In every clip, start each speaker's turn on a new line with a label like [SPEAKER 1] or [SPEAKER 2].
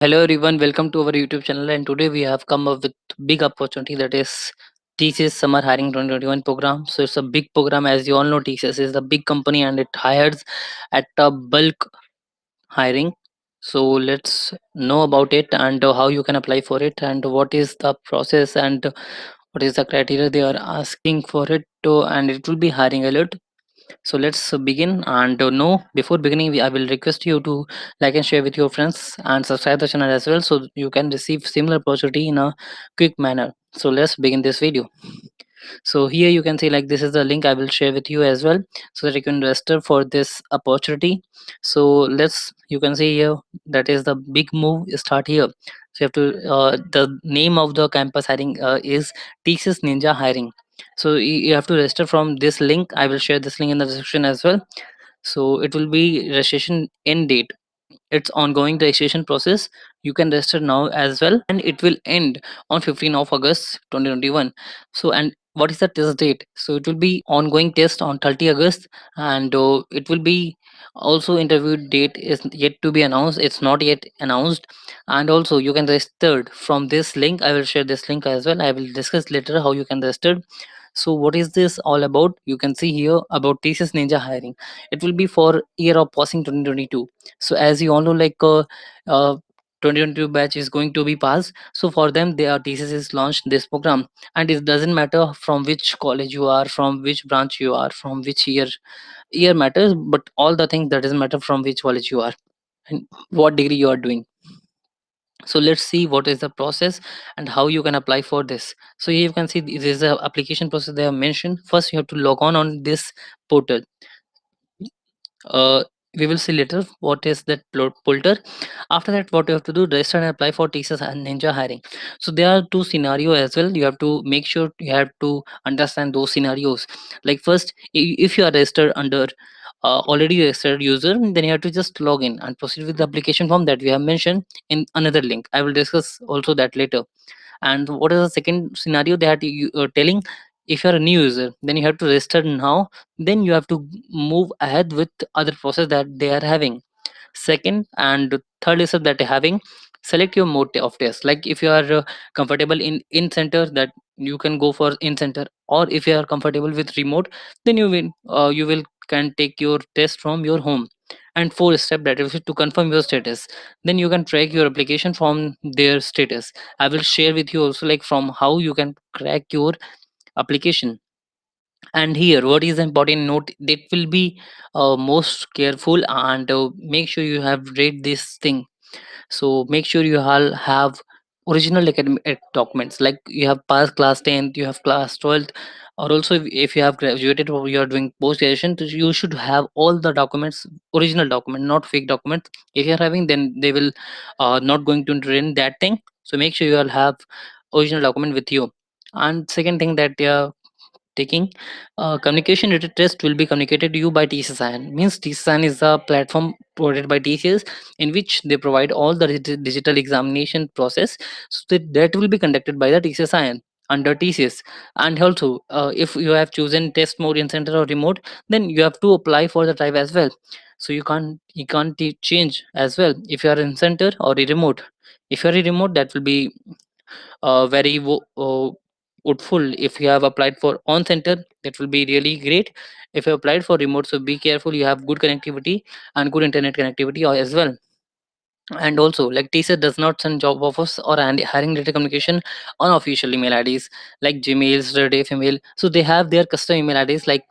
[SPEAKER 1] Hello everyone, welcome to our YouTube channel. And today we have come up with big opportunity, that is TCS Summer Hiring 2021 program. So it's a big program. As you all know, TCS is a big company and it hires at a bulk hiring. So let's know about it and how you can apply for it and what is the process and what is the criteria they are asking for it to, and it will be hiring alert. So let's begin. And no, before beginning, I will request you to like and share with your friends and subscribe the channel as well, so you can receive similar opportunity in a quick manner. So let's begin this video. So here you can see, like, this is the link I will share with you as well, so that you can register for this opportunity. So let's, you can see here, that is the big move start here. So you have to the name of the campus hiring is TCS Ninja Hiring. So you have to register from this link. I will share this link in the description as well. So it will be registration end date. It's ongoing registration process. You can register now as well, and it will end on 15th of August 2021. So, and what is the test date? So it will be ongoing test on 30 August, and it will be also interview date is yet to be announced. It's not yet announced. And also you can register from this link. I will share this link as well. I will discuss later how you can register. So what is this all about? You can see here about TCS Ninja Hiring. It will be for year of passing 2022. So as you all know, like, 2022 batch is going to be passed. So for them, they are TCS is launched this program, and it doesn't matter from which college you are, from which branch you are, from which year matters, but all the things that doesn't matter from which college you are and what degree you are doing. So let's see what is the process and how you can apply for this. So here you can see this is a application process they have mentioned. First, you have to log on this portal. uh, we will see later what is that polter. After that, what you have to do, register and apply for TCS and Ninja Hiring. So there are two scenario as well. You have to make sure you have to understand those scenarios. Like, first, if you are registered under already registered user, then you have to just log in and proceed with the application form that we have mentioned in another link. I will discuss also that later. And what is the second scenario that you are telling? If you're a new user, then you have to register now. Then you have to move ahead with other process that they are having. Second and third is that having, select your mode of test. Like, if you are comfortable in center, that you can go for in center, or if you are comfortable with remote, then you will can take your test from your home. And fourth step, that is to confirm your status. Then you can track your application from their status. I will share with you also, like, from how you can track your application. And here, what is the important note, that will be most careful, and make sure you have read this thing. So make sure you all have original academic documents, like you have passed class 10th, you have class 12th, or also if you have graduated or you are doing post graduation, you should have all the documents, original document, not fake documents. If you are having, then they will not going to train that thing. So make sure you all have original document with you. And second thing, that taking communication related test will be communicated to you by TCSIN. Means TCSIN is a platform provided by TCS, in which they provide all the digital examination process. So that will be conducted by the TCSIN under TCS. And also, if you have chosen test mode in center or remote, then you have to apply for the type as well. So you can't change as well if you are in center or a remote. If you are a remote, that will be very woeful. If you have applied for on center, that will be really great. If you applied for remote, so be careful, you have good connectivity and good internet connectivity as well. And also, like, TCS does not send job offers or hiring data communication on official email IDs like Gmails, Rediff email. So they have their custom email IDs, like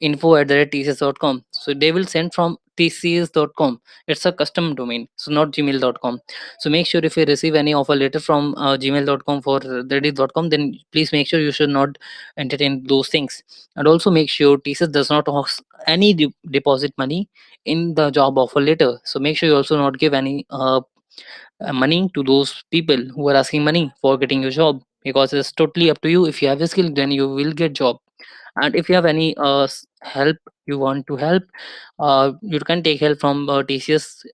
[SPEAKER 1] info@tcs.com. So they will send from tcs.com. It's a custom domain, so not gmail.com. So make sure, if you receive any offer letter from gmail.com for reddit.com, then please make sure you should not entertain those things. And also make sure TCS does not ask any deposit money in the job offer letter. So make sure you also not give any money to those people who are asking money for getting your job, because it's totally up to you. If you have a skill, then you will get job. And if you have any help, you want to help, you can take help from TCS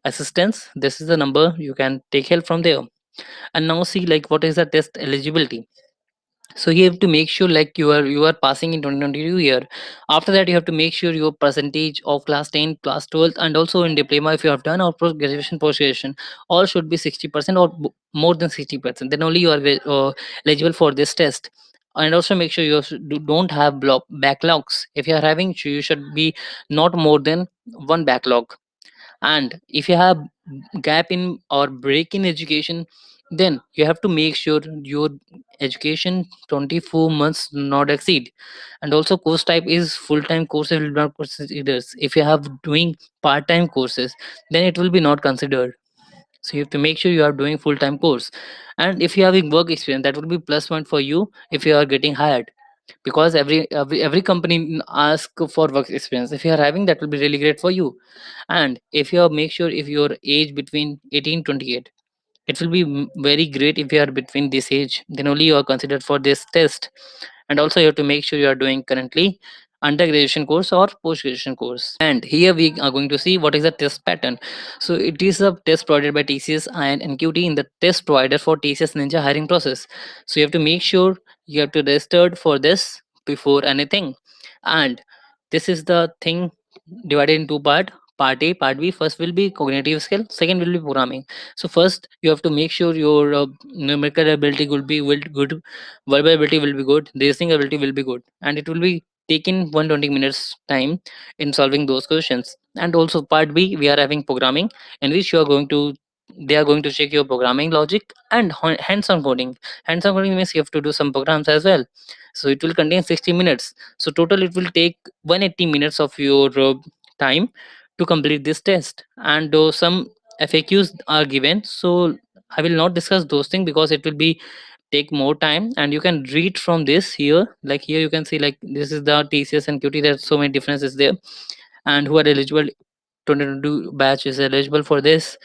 [SPEAKER 1] assistance. This is the number, you can take help from there. And now see, like, what is the test eligibility. So you have to make sure like you are passing in 2022 year. After that you have to make sure your percentage of class 10, class 12, and also in diploma if you have done, or post graduation, post graduation, all should be 60% or more than 60%, then only you are eligible for this test. And also make sure you also don't have backlogs. If you are having, you should be not more than one backlog. And if you have gap in or break in education, then you have to make sure your education 24 months not exceed. And also course type is full-time courses will not considered. If you have doing part-time courses, then it will be not considered. So you have to make sure you are doing full-time course. And if you having work experience, that will be plus point for you if you are getting hired, because every company ask for work experience. If you are having, that will be really great for you. And if you make sure if your age between 18 28, it will be very great. If you are between this age, then only you are considered for this test. And also you have to make sure you are doing currently under graduation course or post graduation course. And here we are going to see what is the test pattern. So it is a test provided by TCS and NQT in the test provider for TCS Ninja hiring process. So you have to make sure you have to registered for this before anything. And this is the thing divided in two part. Part A, part B. First will be cognitive skill, second will be programming. So first you have to make sure your numerical ability will be good, verbal ability will be good, listening ability will be good, and it will be taking 120 minutes time in solving those questions. And also part B, we are having programming, in which you are going to, they are going to check your programming logic and hands-on coding. Hands-on coding means you have to do some programs as well. So it will contain 60 minutes. So total it will take 180 minutes of your time to complete this test. And some FAQs are given, so I will not discuss those things because it will be take more time. And you can read from this here, like here you can see like this is the TCS and QT, there's so many differences there. And who are eligible, 2022 batch is eligible for this.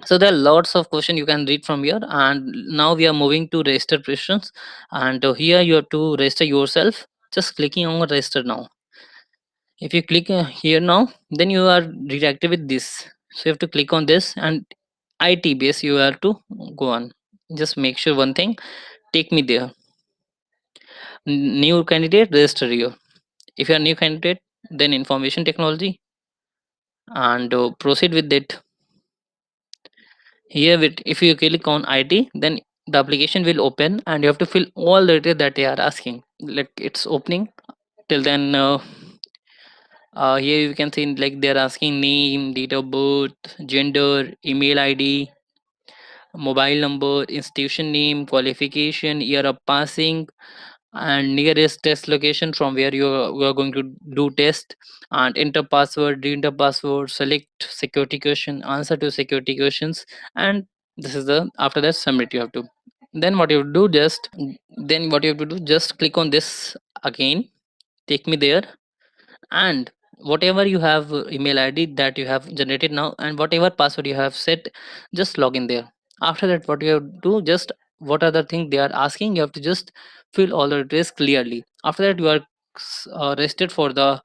[SPEAKER 1] So there are lots of questions you can read from here. And now we are moving to register questions. And here you have to register yourself, just clicking on register now. If you click here now, then you are redirected with this. So you have to click on this, and IT base you have to go on. Just make sure one thing, take me there. New candidate, register here. If you are new candidate, then information technology, and proceed with it. Here with, if you click on IT, then the application will open and you have to fill all the data that they are asking. Like it's opening till then. Here you can see like they're asking name, date of birth, gender, email ID, mobile number, institution name, qualification, year of passing, and nearest test location from where you are going to do test. And enter password, re-enter password, select security question, answer to security questions. And this is the, after that submit you have to. Then what you do, just then what you have to do, just click on this again, take me there. And whatever you have email ID that you have generated now, and whatever password you have set, just log in there. After that what you have to do, just what are the things they are asking, you have to just fill all the details clearly. After that you are rested for the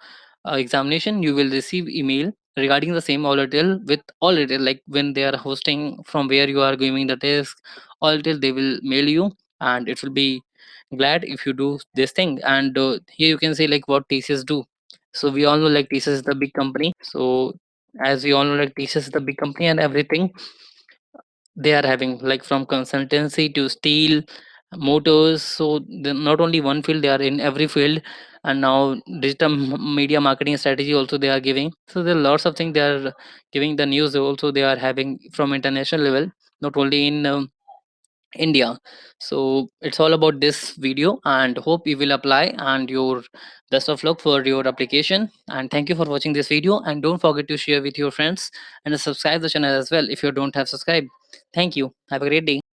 [SPEAKER 1] examination. You will receive email regarding the same all detail, with all detail like when they are hosting, from where you are giving the test, all detail they will mail you. And it will be glad if you do this thing. And here you can see like what TCS do. So we all know like TCS is the big company. So as we all know like TCS is the big company, and everything they are having, like from consultancy to steel, motors. So not only one field, they are in every field. And now digital media marketing strategy also they are giving. So there are lots of things they are giving. The news also they are having from international level, not only in India. So it's all about this video, and hope you will apply. And your best of luck for your application. And thank you for watching this video. And don't forget to share with your friends and subscribe the channel as well if you don't have subscribed. Thank you. Have a great day.